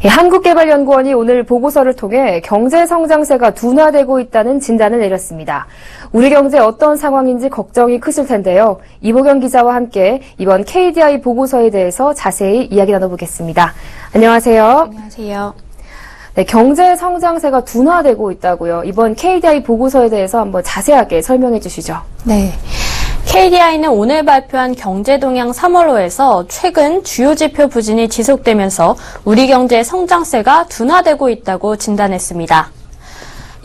한국개발연구원이 오늘 보고서를 통해 경제 성장세가 둔화되고 있다는 진단을 내렸습니다. 우리 경제 어떤 상황인지 걱정이 크실 텐데요. 이보경 기자와 함께 이번 KDI 보고서에 대해서 자세히 이야기 나눠보겠습니다. 안녕하세요. 안녕하세요. 네, 경제 성장세가 둔화되고 있다고요. 이번 KDI 보고서에 대해서 한번 자세하게 설명해 주시죠. 네. KDI는 오늘 발표한 경제동향 3월호에서 최근 주요 지표 부진이 지속되면서 우리 경제의 성장세가 둔화되고 있다고 진단했습니다.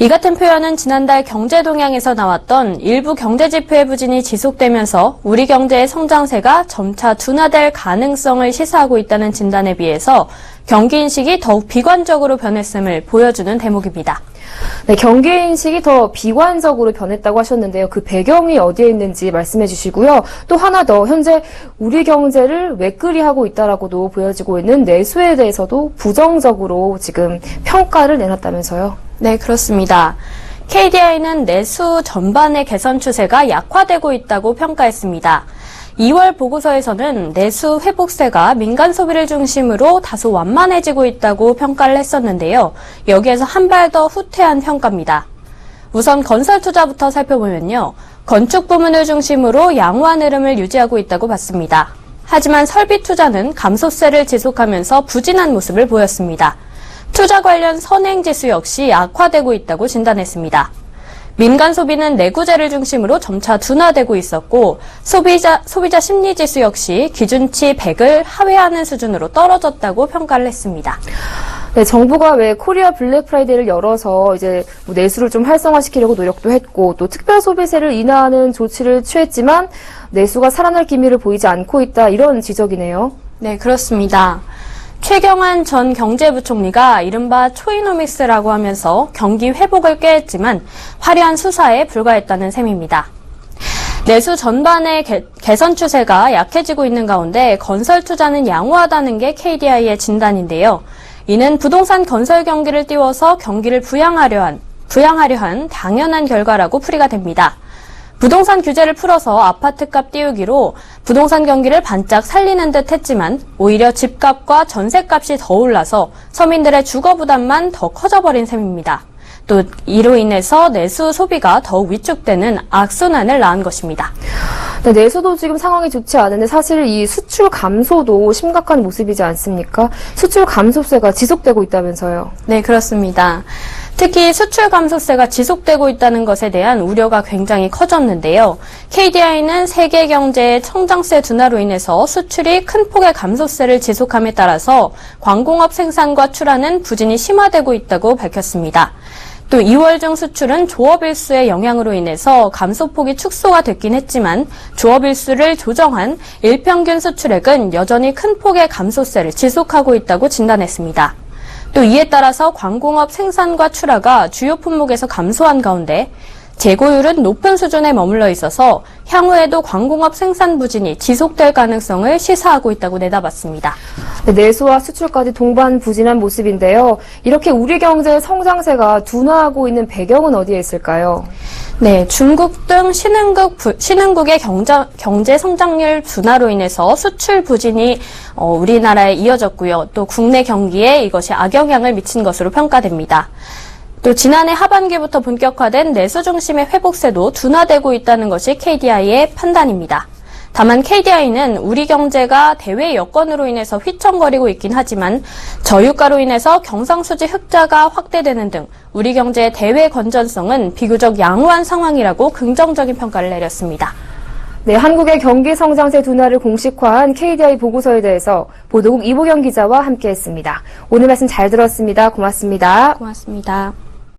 이 같은 표현은 지난달 경제동향에서 나왔던 일부 경제지표의 부진이 지속되면서 우리 경제의 성장세가 점차 둔화될 가능성을 시사하고 있다는 진단에 비해서 경기인식이 더욱 비관적으로 변했음을 보여주는 대목입니다. 네, 경기인식이 더 비관적으로 변했다고 하셨는데요. 그 배경이 어디에 있는지 말씀해 주시고요. 또 하나 더, 현재 우리 경제를 웨끌이하고 있다라고도 보여지고 있는 내수에 대해서도 부정적으로 지금 평가를 내놨다면서요. 네, 그렇습니다. KDI는 내수 전반의 개선 추세가 약화되고 있다고 평가했습니다. 2월 보고서에서는 내수 회복세가 민간 소비를 중심으로 다소 완만해지고 있다고 평가를 했었는데요. 여기에서 한 발 더 후퇴한 평가입니다. 우선 건설 투자부터 살펴보면요. 건축 부문을 중심으로 양호한 흐름을 유지하고 있다고 봤습니다. 하지만 설비 투자는 감소세를 지속하면서 부진한 모습을 보였습니다. 투자 관련 선행지수 역시 악화되고 있다고 진단했습니다. 민간 소비는 내구재를 중심으로 점차 둔화되고 있었고 소비자 심리지수 역시 기준치 100을 하회하는 수준으로 떨어졌다고 평가를 했습니다. 네, 정부가 왜 코리아 블랙 프라이데이를 열어서 이제 내수를 좀 활성화시키려고 노력도 했고 또 특별 소비세를 인하하는 조치를 취했지만 내수가 살아날 기미를 보이지 않고 있다 이런 지적이네요. 네, 그렇습니다. 최경환 전 경제부총리가 이른바 초이노믹스라고 하면서 경기 회복을 꾀했지만 화려한 수사에 불과했다는 셈입니다. 내수 전반의 개선 추세가 약해지고 있는 가운데 건설 투자는 양호하다는 게 KDI의 진단인데요. 이는 부동산 건설 경기를 띄워서 경기를 부양하려 한 당연한 결과라고 풀이가 됩니다. 부동산 규제를 풀어서 아파트값 띄우기로 부동산 경기를 반짝 살리는 듯 했지만 오히려 집값과 전세값이 더 올라서 서민들의 주거 부담만 더 커져버린 셈입니다. 또 이로 인해서 내수 소비가 더욱 위축되는 악순환을 낳은 것입니다. 네, 내수도 지금 상황이 좋지 않은데 사실 이 수출 감소도 심각한 모습이지 않습니까? 수출 감소세가 지속되고 있다면서요. 네, 그렇습니다. 특히 수출 감소세가 지속되고 있다는 것에 대한 우려가 굉장히 커졌는데요. KDI는 세계 경제의 성장세 둔화로 인해서 수출이 큰 폭의 감소세를 지속함에 따라서 광공업 생산과 출하는 부진이 심화되고 있다고 밝혔습니다. 또 2월 중 수출은 조업일수의 영향으로 인해서 감소폭이 축소가 됐긴 했지만 조업일수를 조정한 일평균 수출액은 여전히 큰 폭의 감소세를 지속하고 있다고 진단했습니다. 또 이에 따라서 광공업 생산과 출하가 주요 품목에서 감소한 가운데 재고율은 높은 수준에 머물러 있어서 향후에도 광공업 생산 부진이 지속될 가능성을 시사하고 있다고 내다봤습니다. 네, 내수와 수출까지 동반 부진한 모습인데요. 이렇게 우리 경제의 성장세가 둔화하고 있는 배경은 어디에 있을까요? 네, 중국 등 신흥국의 경제 성장률 둔화로 인해서 수출 부진이 우리나라에 이어졌고요. 또 국내 경기에 이것이 악영향을 미친 것으로 평가됩니다. 또 지난해 하반기부터 본격화된 내수 중심의 회복세도 둔화되고 있다는 것이 KDI의 판단입니다. 다만 KDI는 우리 경제가 대외 여건으로 인해서 휘청거리고 있긴 하지만 저유가로 인해서 경상수지 흑자가 확대되는 등 우리 경제의 대외 건전성은 비교적 양호한 상황이라고 긍정적인 평가를 내렸습니다. 네, 한국의 경기 성장세 둔화를 공식화한 KDI 보고서에 대해서 보도국 이보경 기자와 함께했습니다. 오늘 말씀 잘 들었습니다. 고맙습니다. 고맙습니다.